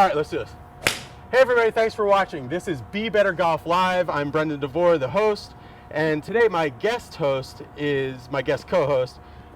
All right, let's do this. Hey everybody, thanks for watching. This is Be Better Golf Live. I'm Brendan DeVore, the host, and today my guest co-host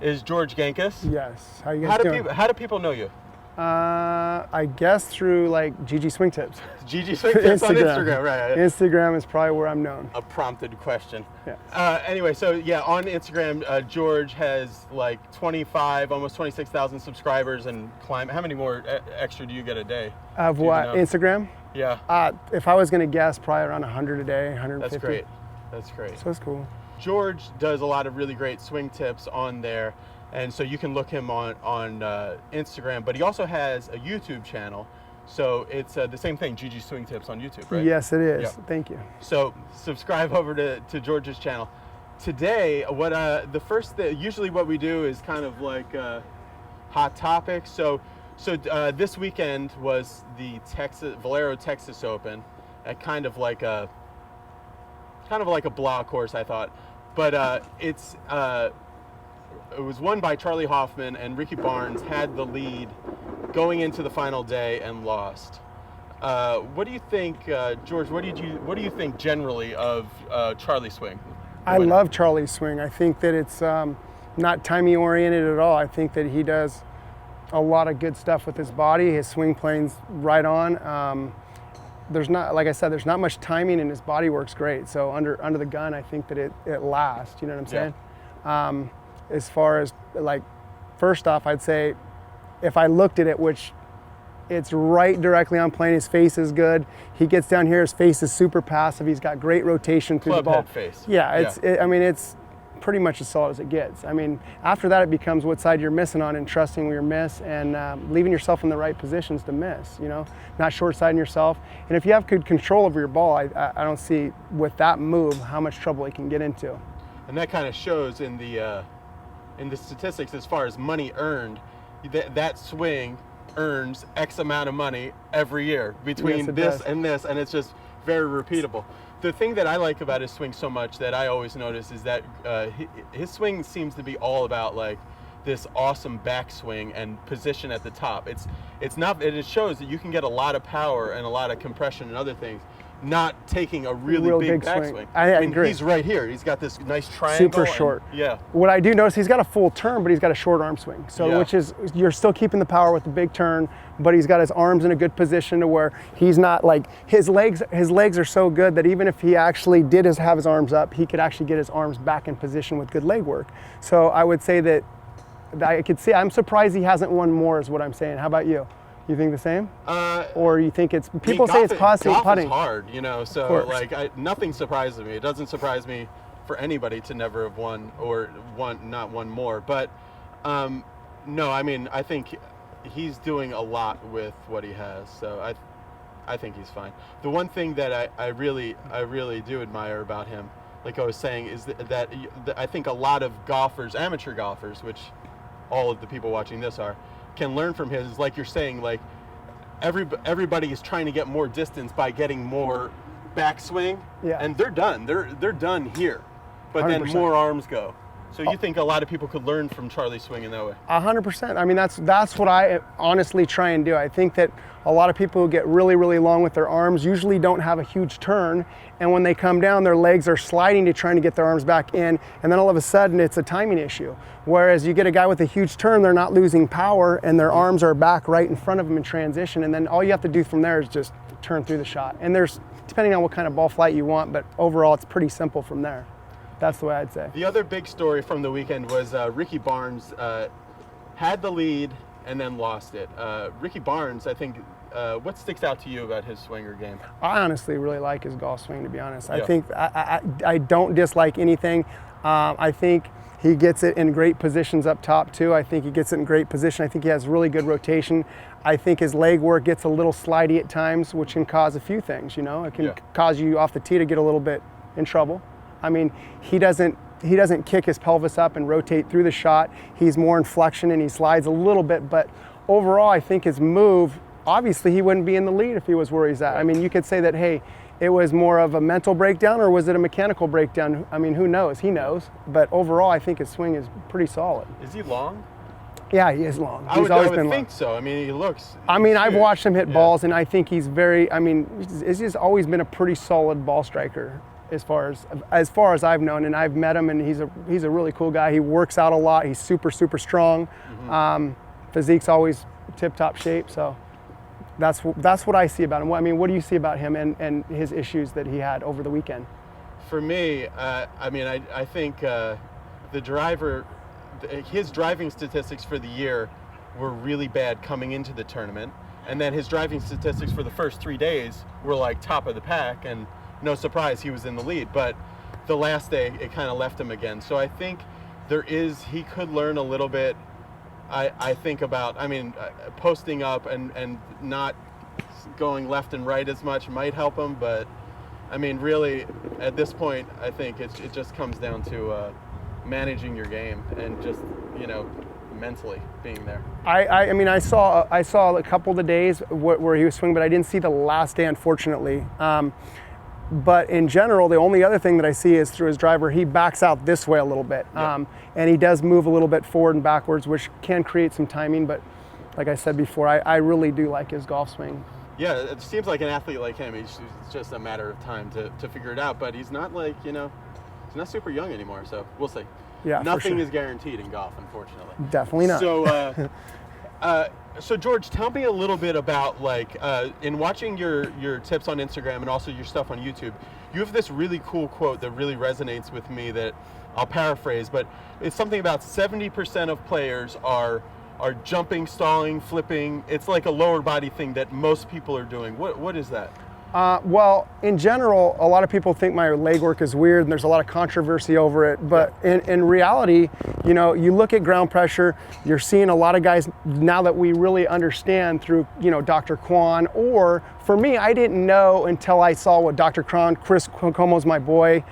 is George Genkus. Yes. How you guys doing? How do people know you? I guess through like GGswingtips. GGswingtips on Instagram, right? Instagram is probably where I'm known. A prompted question. Yeah. Anyway, so yeah, on Instagram, George has like 25, almost 26,000 subscribers and climb. How many more extra do you get a day? Of what? Instagram? Yeah. If I was going to guess, probably around 100 a day, 150. That's great. That's great. So it's cool. George does a lot of really great swing tips on there, and so you can look him on Instagram, but he also has a YouTube channel. So it's the same thing, GGswingtips on YouTube, right? Yes, it is. Yeah. Thank you. So subscribe over to George's channel. Today, usually what we do is kind of like hot topics. So this weekend was the Valero Texas Open, at kind of like a blog course, I thought, but it was won by Charley Hoffman, and Ricky Barnes had the lead going into the final day and lost. What do you think, George? What do you think generally of Charley's swing? I love Charley's swing. I think that it's not timing oriented at all. I think that he does a lot of good stuff with his body. His swing plane's right on. There's not, like I said, there's not much timing, and his body works great. So under the gun, I think that it lasts. You know what I'm saying? Yeah. As far as like, first off, I'd say if I looked at it, which it's right directly on plane, his face is good. He gets down here, his face is super passive. He's got great rotation through the ball. Club head face. Yeah, it's pretty much as solid as it gets. I mean, after that, it becomes what side you're missing on and trusting where you miss and leaving yourself in the right positions to miss, you know, not short-siding yourself. And if you have good control over your ball, I don't see with that move how much trouble he can get into. And that kind of shows in the statistics as far as money earned. That swing earns X amount of money every year between this and this, and it's just very repeatable. The thing that I like about his swing so much that I always notice is that his swing seems to be all about like this awesome backswing and position at the top. It shows that you can get a lot of power and a lot of compression and other things, not taking a really big backswing. I agree. He's right here. He's got this nice triangle. Super short. Yeah. What I do notice, he's got a full turn, but he's got a short arm swing. So yeah. Which is, you're still keeping the power with the big turn, but he's got his arms in a good position to where he's not like, his legs are so good that even if he actually did have his arms up, he could actually get his arms back in position with good leg work. So I would say that I could see, I'm surprised he hasn't won more is what I'm saying. How about you? You think the same? Or you think it's, people say it's possible putting? Golf is hard, you know, so like nothing surprises me. It doesn't surprise me for anybody to never have won or not won more. But no, I mean, I think he's doing a lot with what he has. So I think he's fine. The one thing that I really do admire about him, like I was saying, is that I think a lot of golfers, amateur golfers, which all of the people watching this are, can learn from his, like you're saying, like everybody is trying to get more distance by getting more backswing, and they're done. They're done here, but 100%. Then more arms go. So you think a lot of people could learn from Charley's swing in that way? 100%. I mean, that's what I honestly try and do. I think that a lot of people who get really long with their arms usually don't have a huge turn, and when they come down, their legs are sliding to trying to get their arms back in, and then all of a sudden it's a timing issue. Whereas you get a guy with a huge turn, they're not losing power, and their arms are back right in front of them in transition, and then all you have to do from there is just turn through the shot. And there's, depending on what kind of ball flight you want, but overall it's pretty simple from there. That's the way I'd say. The other big story from the weekend was Ricky Barnes had the lead and then lost it. Ricky Barnes, I think, what sticks out to you about his swinger game? I honestly really like his golf swing, to be honest. Yeah. I think I don't dislike anything. I think he gets it in great positions up top too. I think he gets it in great position. I think he has really good rotation. I think his leg work gets a little slidey at times, which can cause a few things, you know. It can cause you off the tee to get a little bit in trouble. I mean, he doesn't kick his pelvis up and rotate through the shot. He's more in flexion and he slides a little bit, but overall I think his move, obviously he wouldn't be in the lead if he was where he's at. I mean, you could say that, hey, it was more of a mental breakdown or was it a mechanical breakdown? I mean, who knows? He knows. But overall, I think his swing is pretty solid. Is he long? Yeah, he is long. I would think so. I mean, he looks. I mean, I've huge. watched him hit balls, and I think he's very. I mean, he's just always been a pretty solid ball striker as far as I've known, and I've met him, and he's a really cool guy. He works out a lot. He's super strong. Physique's always tip-top shape. So that's what I see about him. I mean, what do you see about him and his issues that he had over the weekend? For me, I mean, I think the driver. His driving statistics for the year were really bad coming into the tournament, and then his driving statistics for the first 3 days were like top of the pack, and no surprise he was in the lead. But the last day it kind of left him again. So I think he could learn a little bit. I think about, I mean, posting up and not going left and right as much might help him, but I mean, really at this point I think it just comes down to managing your game and just, you know, mentally being there. I mean, I saw a couple of the days where he was swinging, but I didn't see the last day, unfortunately. But in general, the only other thing that I see is through his driver, he backs out this way a little bit. Yeah. And he does move a little bit forward and backwards, which can create some timing. But like I said before, I really do like his golf swing. Yeah, it seems like an athlete like him, it's just a matter of time to figure it out. But he's not like, you know, he's not super young anymore, so we'll see. Yeah, nothing for sure. is guaranteed in golf, unfortunately. Definitely not. So, so George, tell me a little bit about, like, in watching your tips on Instagram and also your stuff on YouTube, you have this really cool quote that really resonates with me that I'll paraphrase, but it's something about 70% of players are jumping, stalling, flipping. It's like a lower body thing that most people are doing. What is that? Well, in general, a lot of people think my leg work is weird and there's a lot of controversy over it. But in reality, you know, you look at ground pressure, you're seeing a lot of guys now that we really understand through, you know, Dr. Kwan, or for me, I didn't know until I saw what Dr. Kwan, Chris Cuomo's my boy,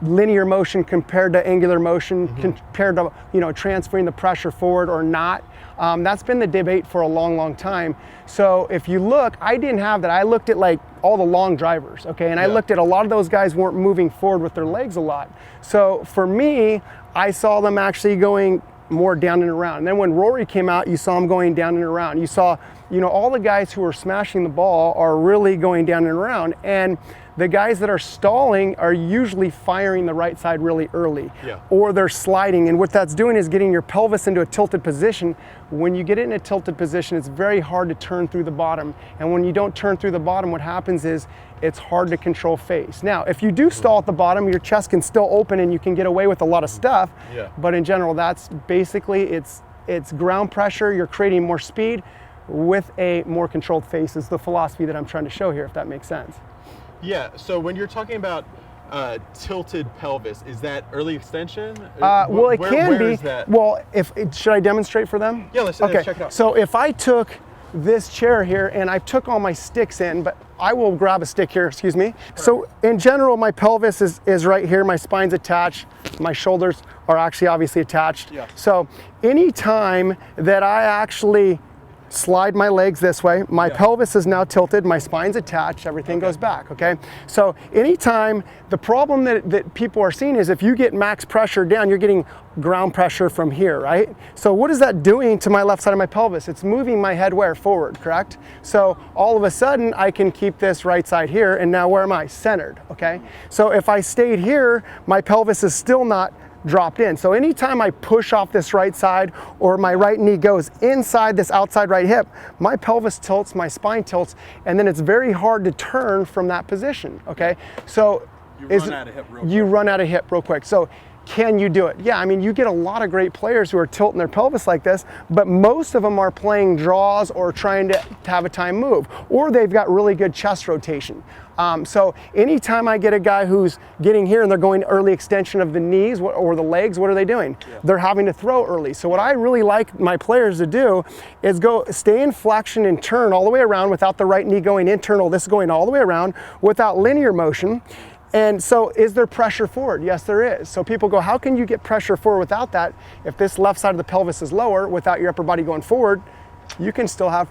linear motion compared to angular motion, compared to, you know, transferring the pressure forward or not. That's been the debate for a long time. So if you look, I didn't have that. I looked at like all the long drivers, okay? And I looked at a lot of those guys weren't moving forward with their legs a lot. So for me, I saw them actually going more down and around. And then when Rory came out, you saw him going down and around. You saw, you know, all the guys who are smashing the ball are really going down and around. And the guys that are stalling are usually firing the right side really early, or they're sliding. And what that's doing is getting your pelvis into a tilted position. When you get it in a tilted position, it's very hard to turn through the bottom. And when you don't turn through the bottom, what happens is it's hard to control face. Now, if you do stall at the bottom, your chest can still open and you can get away with a lot of stuff. But in general, that's basically, it's ground pressure. You're creating more speed with a more controlled face is the philosophy that I'm trying to show here, if that makes sense. Yeah, so when you're talking about tilted pelvis, is that early extension? Well, it can where be. Is that? Well, should I demonstrate for them? Yeah, let's okay. Check it out. So if I took this chair here and I took all my sticks in, but I will grab a stick here, excuse me. Perfect. So in general, my pelvis is right here, my spine's attached, my shoulders are actually obviously attached. Yeah. So anytime that I actually slide my legs this way, my pelvis is now tilted, my spine's attached, everything goes back, okay? So anytime, the problem that people are seeing is if you get max pressure down, you're getting ground pressure from here, right? So what is that doing to my left side of my pelvis? It's moving my head where? Forward, correct? So all of a sudden, I can keep this right side here, and now where am I? Centered, okay? So if I stayed here, my pelvis is still not dropped in. So anytime I push off this right side or my right knee goes inside this outside right hip, my pelvis tilts, my spine tilts, and then it's very hard to turn from that position, okay? So you run out of hip real quick. You run out of hip real quick. So can you do it? Yeah, I mean, you get a lot of great players who are tilting their pelvis like this, but most of them are playing draws or trying to have a time move, or they've got really good chest rotation. So anytime I get a guy who's getting here and they're going early extension of the knees or the legs, what are they doing? They're having to throw early. So what I really like my players to do is stay in flexion and turn all the way around without the right knee going internal. This is going all the way around without linear motion. And so is there pressure forward? Yes, there is. So people go, how can you get pressure forward without that? If this left side of the pelvis is lower without your upper body going forward, you can still have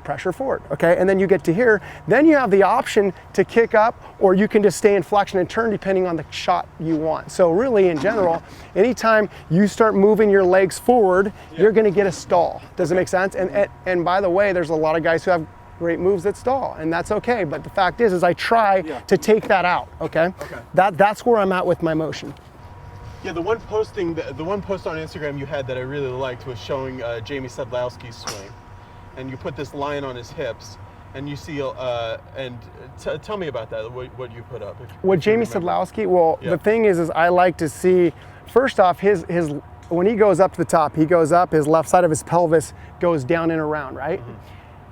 pressure forward, okay? And then you get to here, then you have the option to kick up, or you can just stay in flexion and turn depending on the shot you want. So really, in general, anytime you start moving your legs forward, you're gonna get a stall. Does it make sense? And by the way, there's a lot of guys who have great moves that stall, and that's okay. But the fact is I try to take that out, okay? That's where I'm at with my motion. Yeah, the one post on Instagram you had that I really liked was showing Jamie Sedlowski's swing, and you put this line on his hips, and you see, tell me about that. What you put up? What Jamie Sedlowski? Well, the thing is I like to see, first off, his when he goes up to the top, he goes up, his left side of his pelvis goes down and around, right?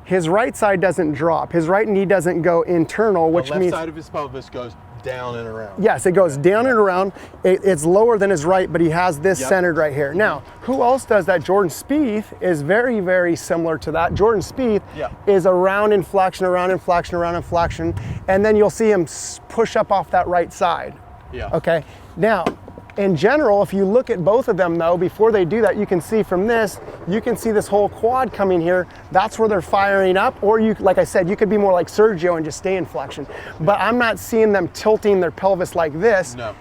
His right side doesn't drop. His right knee doesn't go internal, which means the left side of his pelvis goes down and around. Yes, it goes down and around. It's lower than his right, but he has this centered right here. Now, who else does that? Jordan Spieth is very, very similar to that. Jordan Spieth is around in flexion, around in flexion, around in flexion, and then you'll see him push up off that right side. Okay. Now, in general, if you look at both of them though, before they do that, you can see from this, you can see this whole quad coming here. That's where they're firing up. Or you, like I said, you could be more like Sergio and just stay in flexion. But I'm not seeing them tilting their pelvis like this. No.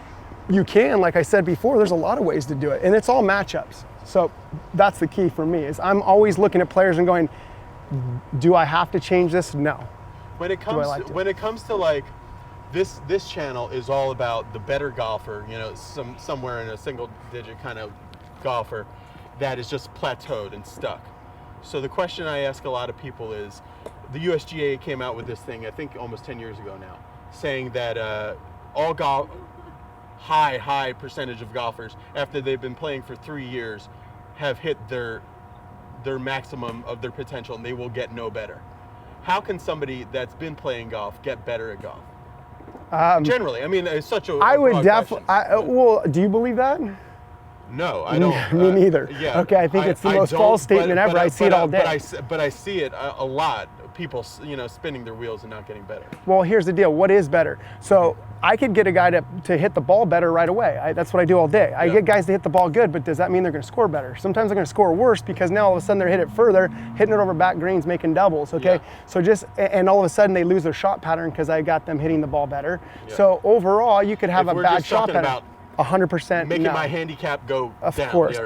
You can, like I said before, there's a lot of ways to do it. And it's all matchups. So that's the key for me, is I'm always looking at players and going, do I have to change this? No. When it comes to like, this channel is all about the better golfer, you know, somewhere in a single digit kind of golfer that is just plateaued and stuck. So the question I ask a lot of people is, the USGA came out with this thing, I think almost 10 years ago now, saying that all high percentage of golfers, after they've been playing for 3 years, have hit their maximum of their potential and they will get no better. How can somebody that's been playing golf get better at golf? Generally, I mean, it's such a I would definitely. Well, do you believe that? No, I don't. Me neither. Yeah, okay, I think it's the most false statement ever. I see it all day. But I see it a lot. People, you know, spinning their wheels and not getting better. Well, here's the deal. What is better? So I could get a guy to hit the ball better right away. That's what I do all day. I get guys to hit the ball good, but does that mean they're going to score better? Sometimes they're going to score worse because now all of a sudden they're hit it further, hitting it over back greens, making doubles. Okay, so and all of a sudden they lose their shot pattern because I got them hitting the ball better. So overall, you could have a bad shot pattern. 100%. Making my handicap go down. Of course,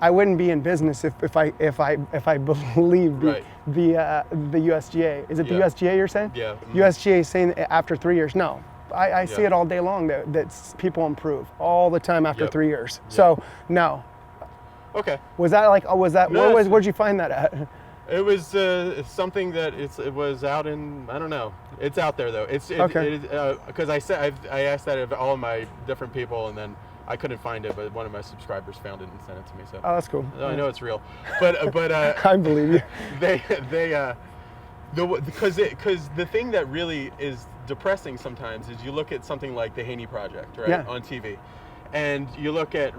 I wouldn't be in business if I believed the USGA. Is it the USGA you're saying? Yeah. USGA is saying after 3 years. No, I see it all day long that people improve all the time after 3 years. So no. Okay. Was that where'd you find that at? It was something that it was out in, I don't know. It's out there though. Because I asked that of all of my different people, and then I couldn't find it, but one of my subscribers found it and sent it to me. So that's cool. I know it's real, but I believe you. Because the thing that really is depressing sometimes is you look at something like the Haney Project, right, on TV, and you look at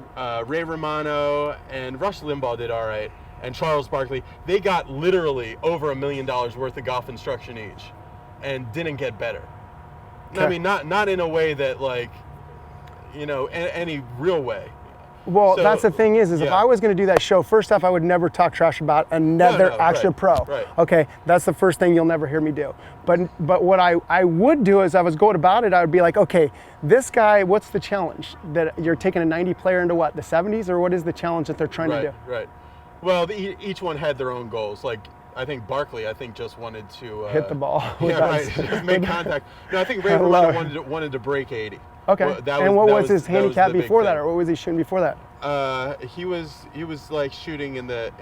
Ray Romano and Rush Limbaugh did all right, and Charles Barkley. They got literally over $1 million worth of golf instruction each, and didn't get better. Okay. I mean, not in a way that like, you know, any real way. Well, so, that's the thing is if I was going to do that show, first off, I would never talk trash about another actual pro. Right. Okay, that's the first thing you'll never hear me do. But what I would do is I was going about it, I would be like, okay, this guy, what's the challenge? That you're taking a 90 player into what, the 70s? Or what is the challenge that they're trying to do? Right. Well, each one had their own goals. Like, I think Barkley, just wanted to hit the ball. Just make contact. No, I think Ray Romano wanted to break 80. Okay. Well, what was his handicap before that, or what was he shooting before that? He was like shooting in the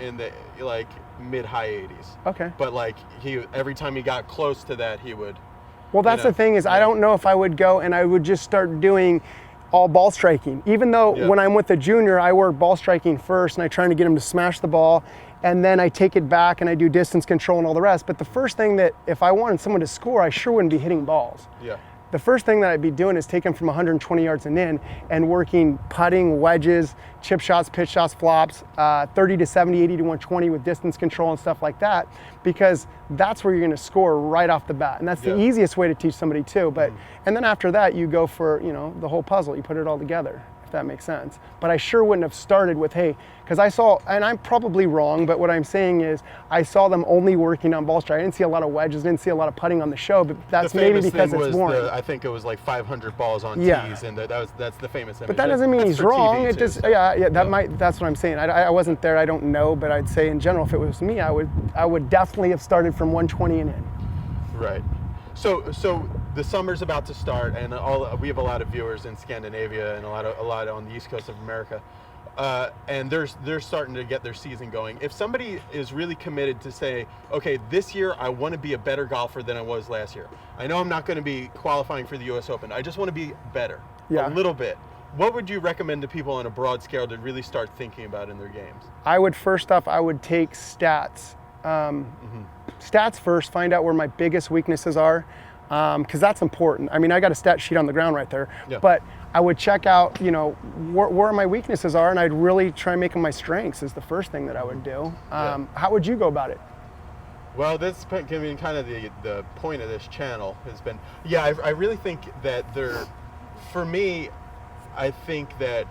like mid-high 80s. Okay. But like every time he got close to that, he would. Well, that's the thing is I don't know if I would go and I would just start doing all ball striking. Even though when I'm with the junior, I work ball striking first and I try to get him to smash the ball, and then I take it back and I do distance control and all the rest. But the first thing that if I wanted someone to score, I sure wouldn't be hitting balls. Yeah. The first thing that I'd be doing is taking from 120 yards and in and working putting, wedges, chip shots, pitch shots, flops, 30 to 70, 80 to 120 with distance control and stuff like that, because that's where you're going to score right off the bat. And that's the easiest way to teach somebody too. But and then after that, you go for, the whole puzzle. You put it all together. if that makes sense. But I sure wouldn't have started with, hey, because I saw, and I'm probably wrong, but what I'm saying is I saw them only working on ball strike. I didn't see a lot of wedges, didn't see a lot of putting on the show, but that's maybe because it's boring. I think it was like 500 balls on tees, and that's the famous image. But that doesn't mean he's wrong. TV it just, that's what I'm saying. I wasn't there, I don't know, but I'd say in general, if it was me, I would definitely have started from 120 and in. Right. So the summer's about to start, and we have a lot of viewers in Scandinavia and a lot on the East Coast of America, and they're starting to get their season going. If somebody is really committed to say, okay, this year I want to be a better golfer than I was last year. I know I'm not going to be qualifying for the U.S. Open. I just want to be better, a little bit. What would you recommend to people on a broad scale to really start thinking about in their games? I would take stats. Stats first, find out where my biggest weaknesses are, because that's important. I mean, I got a stat sheet on the ground right there, but I would check out, where my weaknesses are, and I'd really try and make them my strengths is the first thing that I would do. How would you go about it? Well, that's kind of the point of this channel has been, I really think that for me, I think that...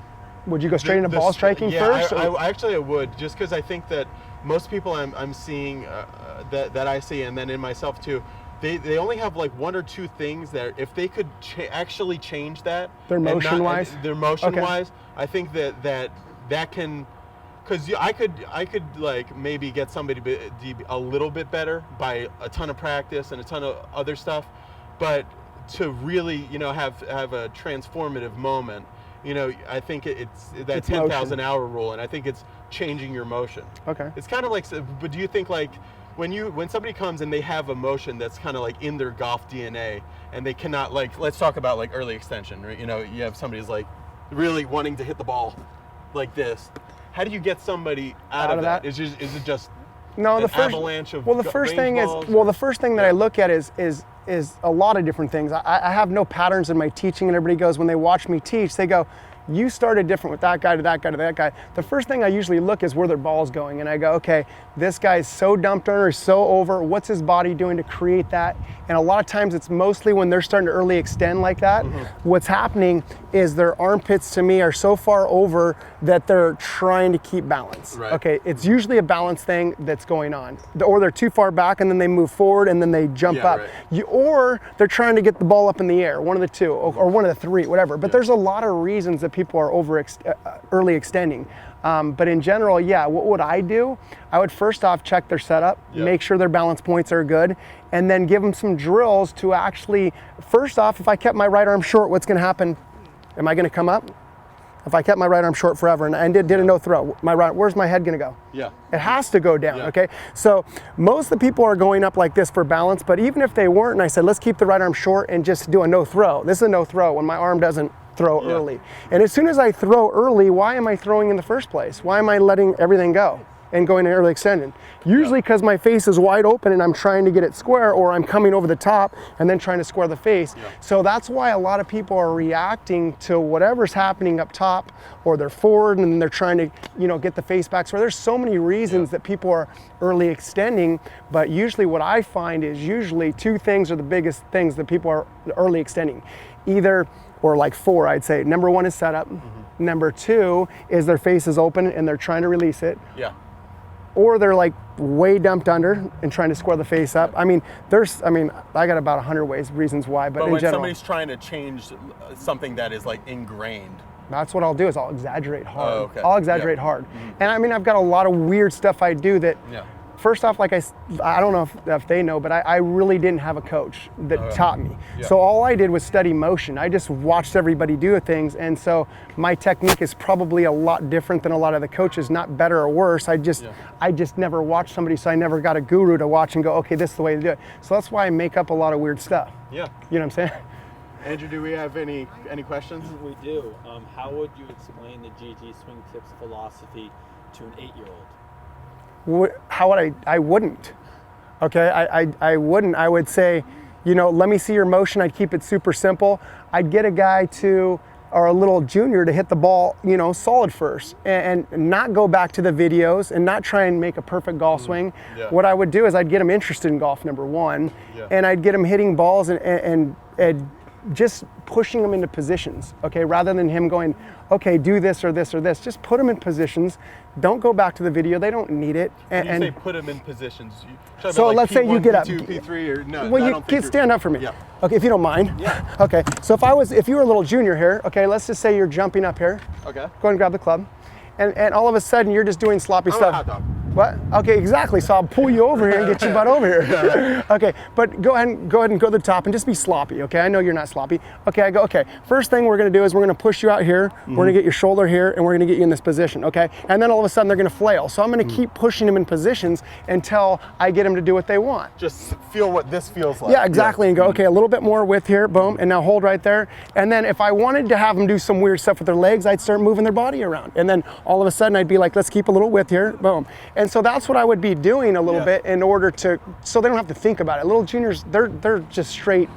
Would you go straight into ball striking first? I would, just because I think that most people I'm seeing, that I see, and then in myself too, they only have like one or two things that if they could actually change that, their motion wise, I think that can, because I could like maybe get somebody to be a little bit better by a ton of practice and a ton of other stuff, but to really have a transformative moment, I think it's that 10,000 hour rule, and I think it's changing your motion. Okay. It's kind of like, but do you think like when somebody comes and they have a motion that's kind of like in their golf DNA, and they cannot, like, let's talk about like early extension, right? You have somebody's like really wanting to hit the ball like this. How do you get somebody out of that? Is it just avalanche of the first thing that I look at is a lot of different things. I have no patterns in my teaching, and everybody goes, when they watch me teach, they go, you started different with that guy to that guy to that guy. The first thing I usually look is where their ball's going, and I go, okay, this guy's so dumped under, so over, what's his body doing to create that? And a lot of times it's mostly when they're starting to early extend like that, what's happening is their armpits to me are so far over that they're trying to keep balance. Right. Okay, it's usually a balance thing that's going on. Or they're too far back and then they move forward and then they jump up. Right. Or they're trying to get the ball up in the air, one of the two, or one of the three, whatever. But there's a lot of reasons that people are early extending. But in general, what would I do? I would first off check their setup, make sure their balance points are good, and then give them some drills to actually, first off, if I kept my right arm short, what's gonna happen? Am I gonna come up? If I kept my right arm short forever and did a no throw, where's my head gonna go? Yeah. It has to go down, okay? So most of the people are going up like this for balance, but even if they weren't, and I said, let's keep the right arm short and just do a no throw. This is a no throw when my arm doesn't throw early. And as soon as I throw early, why am I throwing in the first place? Why am I letting everything go and going to early extended? Usually because my face is wide open and I'm trying to get it square, or I'm coming over the top and then trying to square the face. So that's why a lot of people are reacting to whatever's happening up top, or they're forward and they're trying to, get the face back. So there's so many reasons that people are early extending, but usually what I find is usually two things are the biggest things that people are early extending. Or like four, I'd say. Number one is setup. Number two is their face is open and they're trying to release it. Yeah. Or they're like way dumped under and trying to square the face up. I got about 100 reasons why, but in when general. Somebody's trying to change something that is like ingrained. That's what I'll do is I'll exaggerate hard. Oh, okay. I'll exaggerate hard. And I've got a lot of weird stuff I do that, first off, like I don't know if they know, but I really didn't have a coach that taught me. So all I did was study motion. I just watched everybody do things, and so my technique is probably a lot different than a lot of the coaches, not better or worse. I just never watched somebody, so I never got a guru to watch and go, okay, this is the way to do it. So that's why I make up a lot of weird stuff. Yeah. You know what I'm saying? Andrew, do we have any questions? We do. How would you explain the GGswingtips philosophy to an 8-year-old? How would I wouldn't. Okay, I wouldn't. I would say, let me see your motion. I'd keep it super simple. I'd get a guy or a little junior to hit the ball, solid first, and not go back to the videos and not try and make a perfect golf swing. Yeah. What I would do is I'd get him interested in golf, number one, and I'd get him hitting balls and just pushing them into positions, okay, rather than him going, okay, do this or this or this. Just put them in positions. Don't go back to the video. They don't need it. And you say put them in positions. So let's say you get up. P2, P3, or no? Well, you can stand up for me. Yeah. Okay, if you don't mind. Yeah. Okay. So if you were a little junior here, okay, let's just say you're jumping up here. Okay. Go ahead and grab the club, and all of a sudden you're just doing sloppy I'm stuff. a hot dog. What? Okay, exactly. So I'll pull you over here and get your butt over here. Okay, but go ahead and go to the top and just be sloppy. Okay, I know you're not sloppy. Okay, I go. Okay, first thing we're gonna do is we're gonna push you out here. We're gonna get your shoulder here, and we're gonna get you in this position. Okay, and then all of a sudden they're gonna flail. So I'm gonna keep pushing them in positions until I get them to do what they want. Just feel what this feels like. Yeah, exactly. And go, okay, a little bit more width here, boom, and now hold right there. And then if I wanted to have them do some weird stuff with their legs, I'd start moving their body around. And then all of a sudden I'd be like, let's keep a little width here, boom. And so that's what I would be doing a little bit in order to, so they don't have to think about it. Little juniors, they're just straight,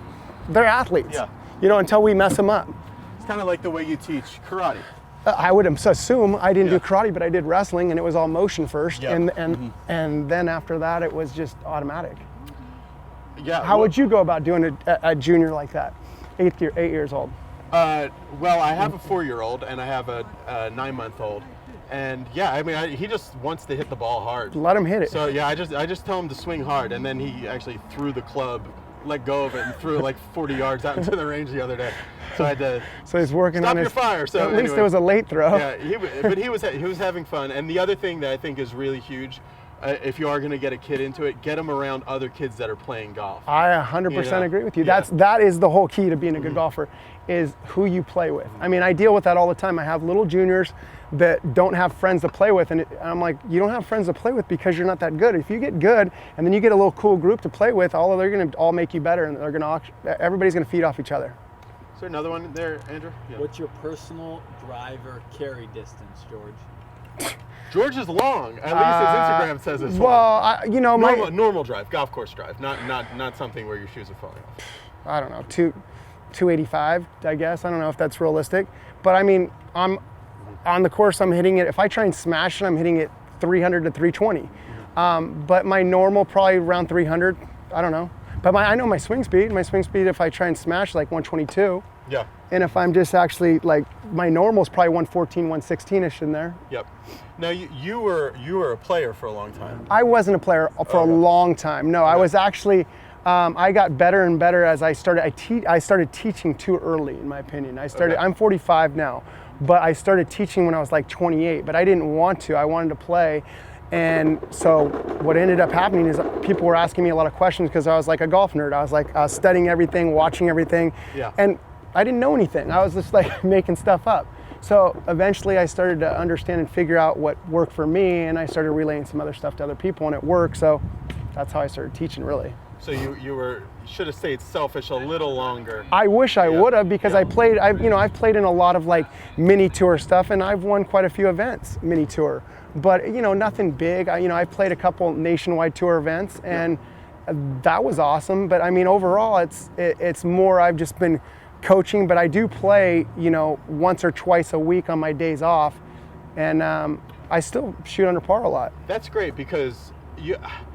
they're athletes, you know, until we mess them up. It's kind of like the way you teach karate. I would assume I didn't do karate, but I did wrestling, and it was all motion first, and then after that it was just automatic. Yeah. How would you go about doing a junior like that, 8 years old? Well, I have a 4-year-old and I have a 9-month-old, and yeah, I mean, he just wants to hit the ball hard. Let him hit it. So yeah, I just tell him to swing hard, and then he actually threw the club, let go of it, and threw it like 40 yards out into the range the other day. So I had to. So he's working stop on your his fire. So at least it was a late throw. Yeah, but he was having fun. And the other thing that I think is really huge, if you are going to get a kid into it, get them around other kids that are playing golf. I 100% agree with you. That is the whole key to being a good golfer, is who you play with. I mean, I deal with that all the time. I have little juniors that don't have friends to play with, and I'm like, you don't have friends to play with because you're not that good. If you get good, and then you get a little cool group to play with, they're going to all make you better, and everybody's going to feed off each other. Is there another one there, Andrew? Yeah. What's your personal driver carry distance, George? George is long. At least his Instagram says it's long. Well, normal drive, golf course drive, not something where your shoes are falling off. I don't know, 285, I guess. I don't know if that's realistic, but I mean, I'm on the course. I'm hitting it. If I try and smash it, I'm hitting it 300 to 320. But my normal probably around 300. I don't know. But I know my swing speed. My swing speed, if I try and smash, like 122. Yeah. And if I'm just actually like, my normal is probably 114, 116ish in there. Yep. Now you were a player for a long time. I wasn't a player for a long time. No, I was actually. I got better and better as I started. I started teaching too early, in my opinion. I'm 45 now, but I started teaching when I was like 28. But I didn't want to. I wanted to play. And so what ended up happening is people were asking me a lot of questions because I was like a golf nerd. I was studying everything, watching everything. Yeah. And I didn't know anything. I was just like making stuff up. So eventually I started to understand and figure out what worked for me, and I started relaying some other stuff to other people, and it worked. So that's how I started teaching, really. So you should have stayed selfish a little longer. I wish I would have, because I've played in a lot of like mini tour stuff, and I've won quite a few events mini tour, but nothing big. I've played a couple nationwide tour events, and that was awesome. But I mean, overall, it's more I've just been coaching, but I do play once or twice a week on my days off, and I still shoot under par a lot. That's great, because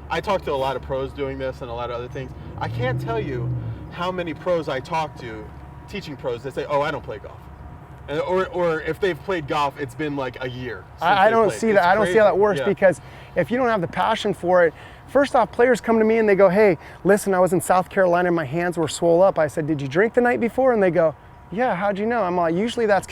I talk to a lot of pros doing this and a lot of other things. I can't tell you how many pros I talk to, teaching pros, that say, oh, I don't play golf. Or if they've played golf, it's been like a year. I don't see that. I don't see how that works, because if you don't have the passion for it, first off, players come to me and they go, hey, listen, I was in South Carolina and my hands were swole up. I said, did you drink the night before? And they go, yeah, how'd you know? I'm like, usually that's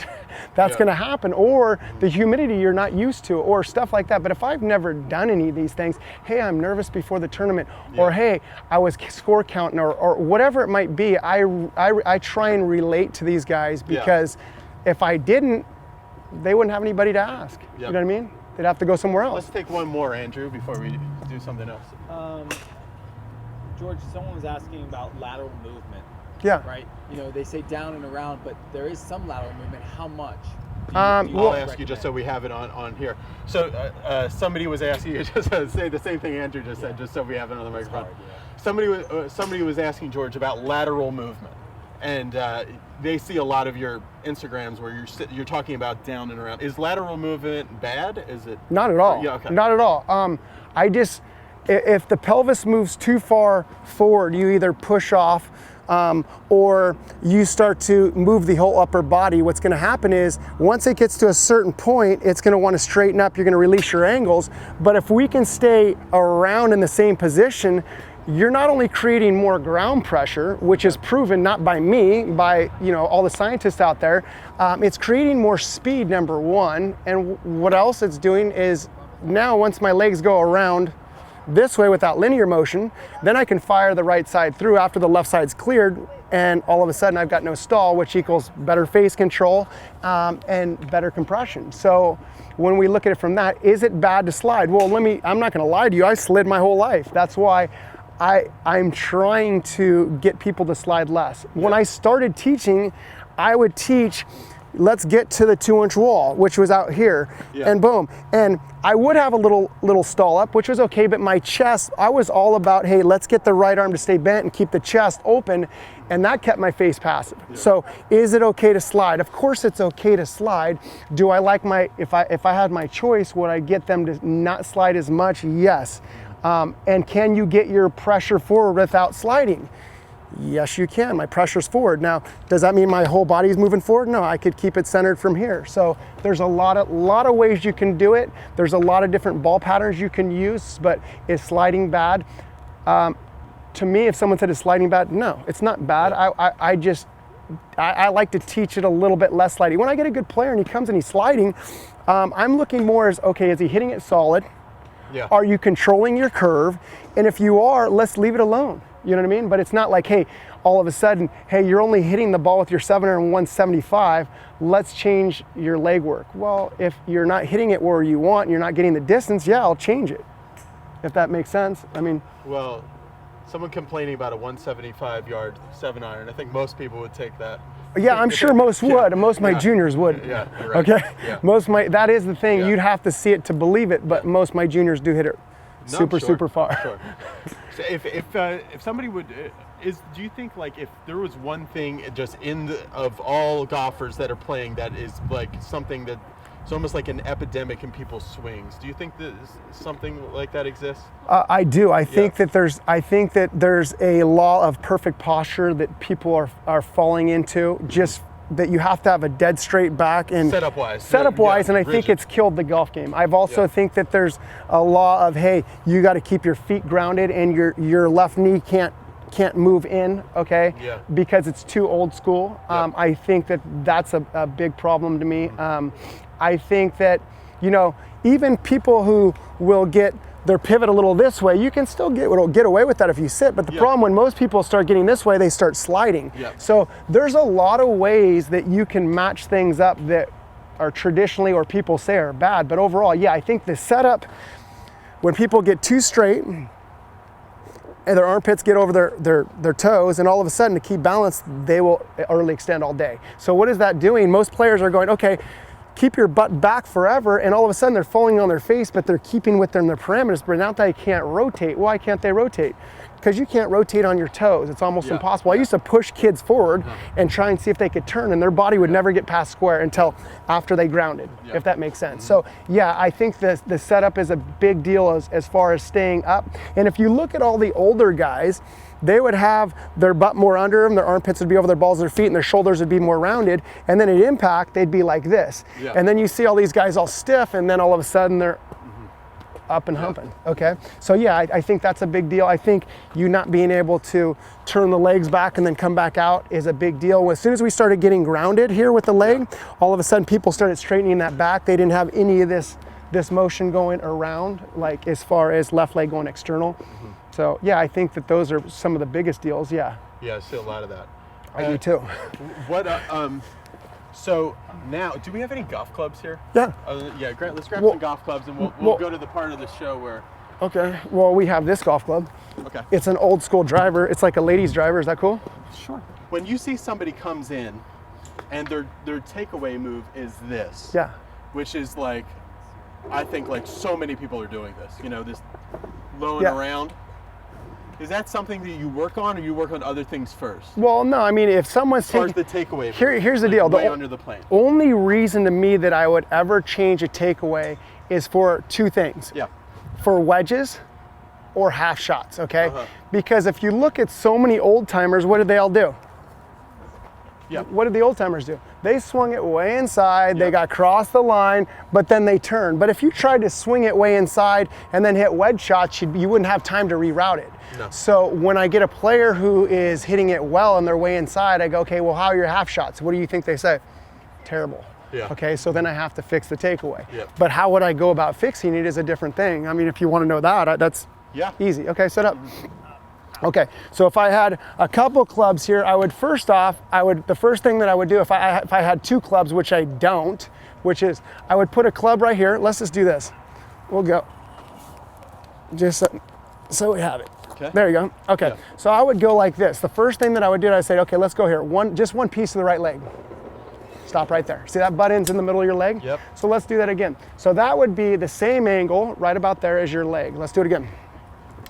going to happen, or the humidity you're not used to, or stuff like that. But if I've never done any of these things, hey, I'm nervous before the tournament, or hey, I was score counting, or whatever it might be, I try and relate to these guys, because if I didn't, they wouldn't have anybody to ask. You know what I mean? They'd have to go somewhere else. Let's take one more, Andrew, before we do something else. George, someone was asking about lateral movement. Yeah. Right? They say down and around, but there is some lateral movement. How much? I'll ask you just so we have it on here. So somebody was asking you, just to say the same thing Andrew just said, just so we have it on the microphone. Somebody was asking George about lateral movement, and they see a lot of your Instagrams where you're talking about down and around. Is lateral movement bad? Is it? Not at all. Yeah, okay. Not at all. if the pelvis moves too far forward, you either push off or you start to move the whole upper body. What's going to happen is once it gets to a certain point, it's going to want to straighten up. You're going to release your angles. But if we can stay around in the same position, you're not only creating more ground pressure, which is proven not by me, by all the scientists out there. It's creating more speed, number one. And what else it's doing is now once my legs go around this way without linear motion, then I can fire the right side through after the left side's cleared, and all of a sudden I've got no stall, which equals better face control and better compression. So when we look at it from that, is it bad to slide? Well, I'm not gonna lie to you, I slid my whole life. That's why I'm trying to get people to slide less. When I started teaching, I would teach, let's get to the 2-inch wall, which was out here, and boom. And I would have a little stall up, which was okay, but my chest, I was all about, hey, let's get the right arm to stay bent and keep the chest open, and that kept my face passive. So is it okay to slide? Of course it's okay to slide. Do I like if I had my choice, would I get them to not slide as much? Yes. And can you get your pressure forward without sliding? Yes, you can. My pressure's forward. Now, does that mean my whole body's moving forward? No, I could keep it centered from here. So there's a lot of ways you can do it. There's a lot of different ball patterns you can use, but is sliding bad? To me, if someone said it's sliding bad, no, it's not bad. I like to teach it a little bit less sliding. When I get a good player and he comes and he's sliding, I'm looking more as, okay, is he hitting it solid? Yeah. Are you controlling your curve? And if you are, let's leave it alone. You know what I mean? But it's not like, hey, all of a sudden, hey, you're only hitting the ball with your 7 and 175. Let's change your leg work. Well, if you're not hitting it where you want, and you're not getting the distance, yeah, I'll change it. If that makes sense. I mean. Well, someone complaining about a 175-yard 7-iron, I think most people would take that. Yeah, I'm sure most would, and most of my juniors would. Yeah, right. Okay. Yeah. That is the thing. Yeah. You'd have to see it to believe it, but most of my juniors do hit it super far. Sure. So if somebody would, do you think like if there was one thing just of all golfers that are playing that is like something that it's almost like an epidemic in people's swings, do you think that something like that exists? I do. I think that there's a law of perfect posture that people are falling into. Just that you have to have a dead straight back and setup wise, and I think it's killed the golf game. I've also think that there's a law of, hey, you got to keep your feet grounded and your left knee can't move in, okay? Yeah. Because it's too old school. I think that's a big problem to me. I think that, even people who will get their pivot a little this way, you can still get away with that if you sit, but the problem when most people start getting this way, they start sliding. So there's a lot of ways that you can match things up that are traditionally, or people say are bad, but overall, I think the setup, when people get too straight and their armpits get over their toes, and all of a sudden to keep balance, they will early extend all day. So what is that doing? Most players are going, okay, keep your butt back forever, and all of a sudden they're falling on their face, but they're keeping within their parameters, but now they can't rotate. Why can't they rotate? Because you can't rotate on your toes. It's almost impossible. I used to push kids forward and try and see if they could turn, and their body would never get past square until after they grounded, if that makes sense. So I think the setup is a big deal as far as staying up. And if you look at all the older guys, they would have their butt more under them, their armpits would be over their balls of their feet, and their shoulders would be more rounded, and then at impact, they'd be like this. And then you see all these guys all stiff, and then all of a sudden they're up and humping, okay? So I think that's a big deal. I think you not being able to turn the legs back and then come back out is a big deal. As soon as we started getting grounded here with the leg, all of a sudden people started straightening that back. They didn't have any of this motion going around, like as far as left leg going external. So I think that those are some of the biggest deals. Yeah, I see a lot of that. I do too. What? So now, do we have any golf clubs here? Yeah. Grant, let's grab some golf clubs, and we'll go to the part of the show where. Okay. Well, we have this golf club. Okay. It's an old school driver. It's like a ladies' driver. Is that cool? Sure. When you see somebody comes in, and their takeaway move is this. Yeah. Which is like, I think like so many people are doing this. This lowing around. Is that something that you work on, or you work on other things first? Well, no. I mean, if someone's taking the takeaway, here's the deal. Way under the plane. Only reason to me that I would ever change a takeaway is for two things. Yeah. For wedges, or half shots, okay? Because if you look at so many old timers, what did they all do? Yeah. What did the old timers do? They swung it way inside, they got across the line, but then they turned. But if you tried to swing it way inside and then hit wedge shots, you wouldn't have time to reroute it. No. So when I get a player who is hitting it well and they're way inside, I go, okay, well, how are your half shots? What do you think they say? Terrible. Yeah. Okay, so then I have to fix the takeaway. Yep. But how would I go about fixing it is a different thing. I mean, if you want to know that, that's easy. Okay, set up. Okay, so if I had a couple clubs here, I would first off, the first thing that I would do if I had 2 clubs, which I don't, which is I would put a club right here. Let's just do this. We'll go. Just so we have it. Okay. There you go. Okay, so I would go like this. The first thing that I would do, I'd say, okay, let's go here. Just one piece of the right leg. Stop right there. See that butt end's in the middle of your leg? Yep. So let's do that again. So that would be the same angle right about there as your leg. Let's do it again.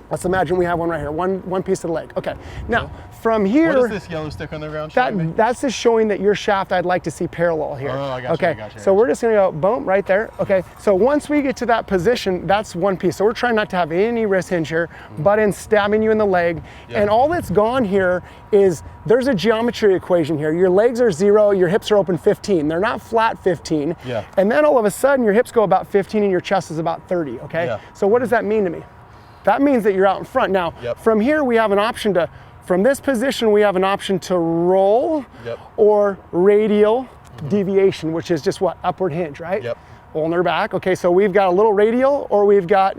Let's imagine we have one right here, one piece of the leg. Okay, now from here. What is this yellow stick on the ground showing me? That's just showing that your shaft I'd like to see parallel here. Oh, I got you, okay, I got you. So we're just gonna go boom, right there. Okay, so once we get to that position, that's one piece. So we're trying not to have any wrist hinge here, butt end stabbing you in the leg. And all that's gone here is there's a geometry equation here. Your legs are 0, your hips are open 15. They're not flat 15. Yeah. And then all of a sudden your hips go about 15 and your chest is about 30, okay? Yeah. So what does that mean to me? That means that you're out in front. Now, from here we have an option to, from this position we have an option to roll or radial deviation, which is just what? Upward hinge, right? Yep. On their back. Okay, so we've got a little radial or we've got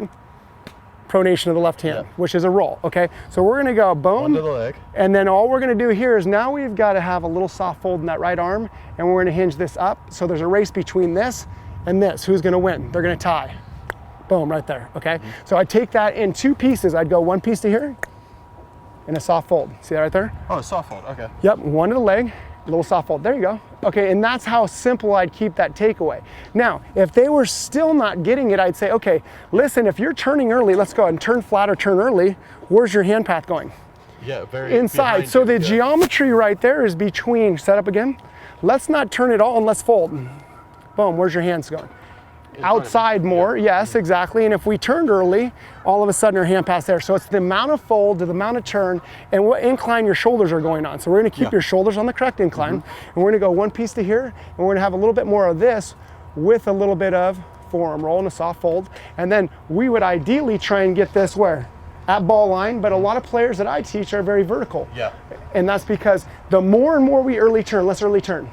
pronation of the left hand, which is a roll, okay? So we're gonna go boom. One to the leg. And then all we're gonna do here is now we've gotta have a little soft fold in that right arm and we're gonna hinge this up. So there's a race between this and this. Who's gonna win? They're gonna tie. Boom, right there, okay? So I take that in 2 pieces. I'd go one piece to here and a soft fold. See that right there? Oh, soft fold, okay. Yep, one to the leg, a little soft fold. There you go. Okay, and that's how simple I'd keep that takeaway. Now, if they were still not getting it, I'd say, okay, listen, if you're turning early, let's go ahead and turn flat or turn early. Where's your hand path going? Yeah, very inside. So the geometry right there is between, set up again. Let's not turn it all and let's fold. Boom, where's your hands going? Outside more, yes, exactly. And if we turned early, all of a sudden our hand pass there. So it's the amount of fold to the amount of turn and what incline your shoulders are going on. So we're gonna keep your shoulders on the correct incline and we're gonna go one piece to here and we're gonna have a little bit more of this with a little bit of forearm roll and a soft fold. And then we would ideally try and get this where? At ball line, but a lot of players that I teach are very vertical. Yeah. And that's because the more and more we early turn, let's early turn.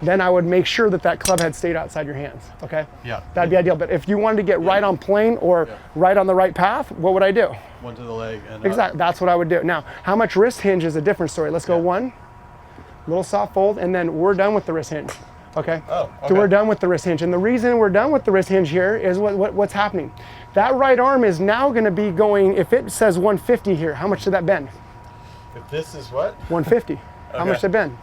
Then I would make sure that that club head stayed outside your hands, okay? Yeah. That'd be ideal. But if you wanted to get right on plane or right on the right path, what would I do? One to the leg and exactly, that's what I would do. Now, how much wrist hinge is a different story. Let's go one, little soft fold, and then we're done with the wrist hinge, okay? Oh, okay. So we're done with the wrist hinge. And the reason we're done with the wrist hinge here is what's happening. That right arm is now gonna be going, if it says 150 here, how much did that bend? If this is what? 150. How much did it bend?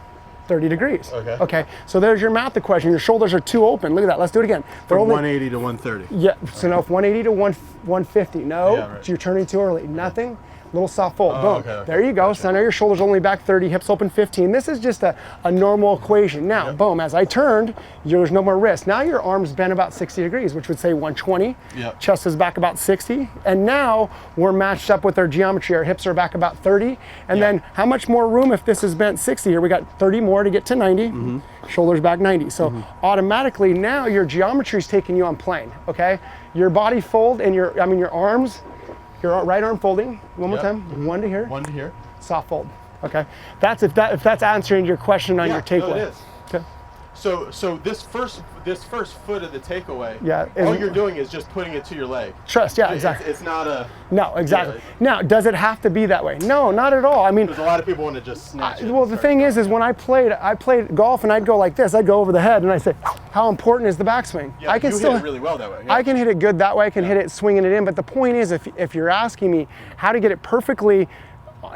30 degrees. Okay. Okay, so there's your math equation. Your shoulders are too open. Look at that, let's do it again. From 180 to 130. Yeah, so no, 180 to 150. No, Yeah, right. you're turning too early. Nothing, little soft fold, boom. Okay. There you go, so now your shoulders only back 30, hips open 15. This is just a normal equation. Now, boom, as I turned, there's no more wrist. Now your arms bend about 60 degrees, which would say 120. Yep. Chest is back about 60. And now we're matched up with our geometry. Our hips are back about 30. And then how much more room if this is bent 60 here? We got 30 more to get to 90. Shoulders back 90. So automatically now your geometry is taking you on plane, okay? Your body fold and your arms, your right arm folding, one more time, one to here. One to here. Soft fold, okay? That's if that's answering your question on your takeaway. No, it is. Okay. So this first foot of the takeaway, Yeah, all you're doing is just putting it to your leg. Trust, yeah, exactly. It's not a... No, exactly. Now, does it have to be that way? No, not at all. I mean, Because a lot of people want to just snatch it. well, the thing is when I played golf and I'd go like this, I'd go over the head and I'd say, how important is the backswing? Yeah, I can you still hit it really well that way. I can hit it good that way. I can hit it swinging it in. But the point is, if you're asking me how to get it perfectly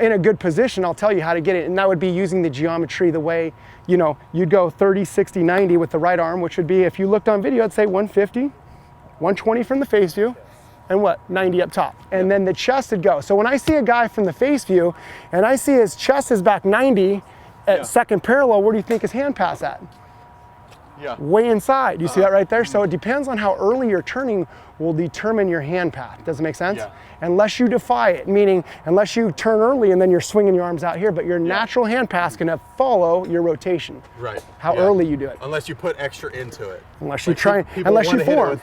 in a good position, I'll tell you how to get it. And that would be using the geometry the way, you know, you'd go 30, 60, 90 with the right arm, which would be, if you looked on video, I'd say 150, 120 from the face view, and 90 up top. And then the chest would go. So when I see a guy from the face view and I see his chest is back 90 at second parallel, where do you think his hand pass at? Yeah. way inside. You see that right there? So it depends on how early you're turning will determine your hand path. Does it make sense? Yeah. Unless you defy it, meaning unless you turn early and then you're swinging your arms out here, but your natural hand path is gonna follow your rotation. Right. How early you do it. Unless you put extra into it. Unless you try, unless you form.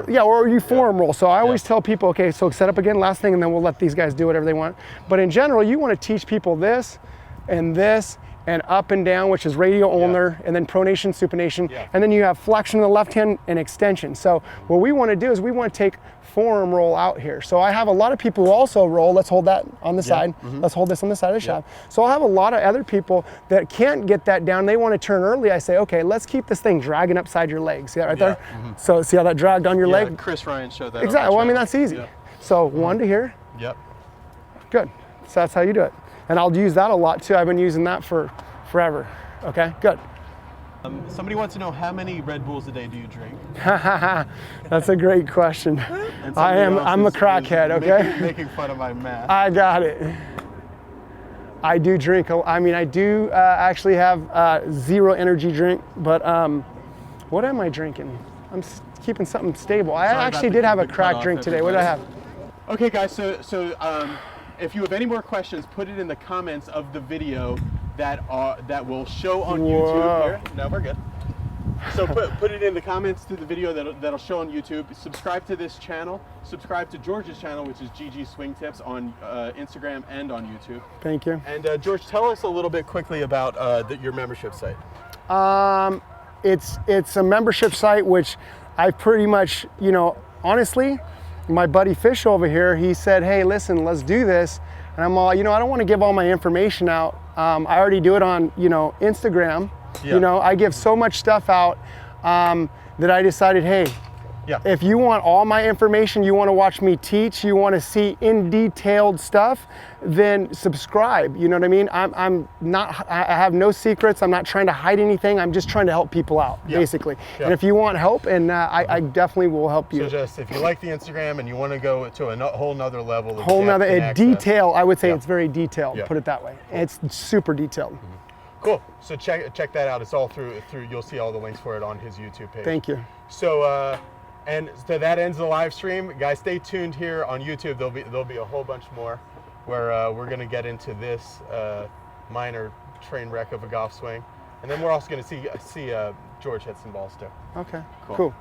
Yeah, or you form roll. So I always tell people, okay, so set up again, last thing, and then we'll let these guys do whatever they want. But in general, you want to teach people this, and up and down, which is radial ulnar, and then pronation, supination, and then you have flexion in the left hand and extension. So what we want to do is we want to take forearm roll out here. So I have a lot of people who also roll. Let's hold that on the side. Let's hold this on the side of the shaft. So I'll have a lot of other people that can't get that down. They want to turn early. I say, okay, let's keep this thing dragging upside your leg. See that right there? So see how that dragged on your leg? Chris Ryan showed that. Exactly. Well, I mean, that's easy. So one to here. Yep. Good. So that's how you do it. And I'll use that a lot too. I've been using that for forever. Okay, good. Somebody wants to know, how many Red Bulls a day do you drink? That's a great question. I'm a crackhead, okay? Making fun of my math. I got it. I do drink, I do actually have zero energy drink, but what am I drinking? I'm keeping something stable. I actually did have a crack drink today. What did I have? Okay guys, so if you have any more questions, put it in the comments of the video that will show on YouTube here. No, we're good. So put it in the comments to the video that'll show on YouTube. Subscribe to this channel. Subscribe to George's channel, which is GGswingtips on Instagram and on YouTube. Thank you. And George, tell us a little bit quickly about your membership site. It's a membership site which I pretty much, honestly, my buddy Fish over here, he said, hey, listen, let's do this. And I'm all, I don't want to give all my information out. I already do it on, Instagram. I give so much stuff out that I decided, hey, if you want all my information, you want to watch me teach, you want to see in detailed stuff, then subscribe. You know what I mean? I have no secrets. I'm not trying to hide anything. I'm just trying to help people out, basically. And if you want help, and I definitely will help you. So just, if you like the Instagram and you want to go to a whole nother level, detail, I would say it's very detailed, put it that way. It's super detailed. Cool. So check that out. It's all through. You'll see all the links for it on his YouTube page. Thank you. So and so that ends the live stream. Guys, stay tuned here on YouTube. There'll be a whole bunch more where we're gonna get into this minor train wreck of a golf swing, and then we're also gonna see George hit some balls too. Okay. Cool.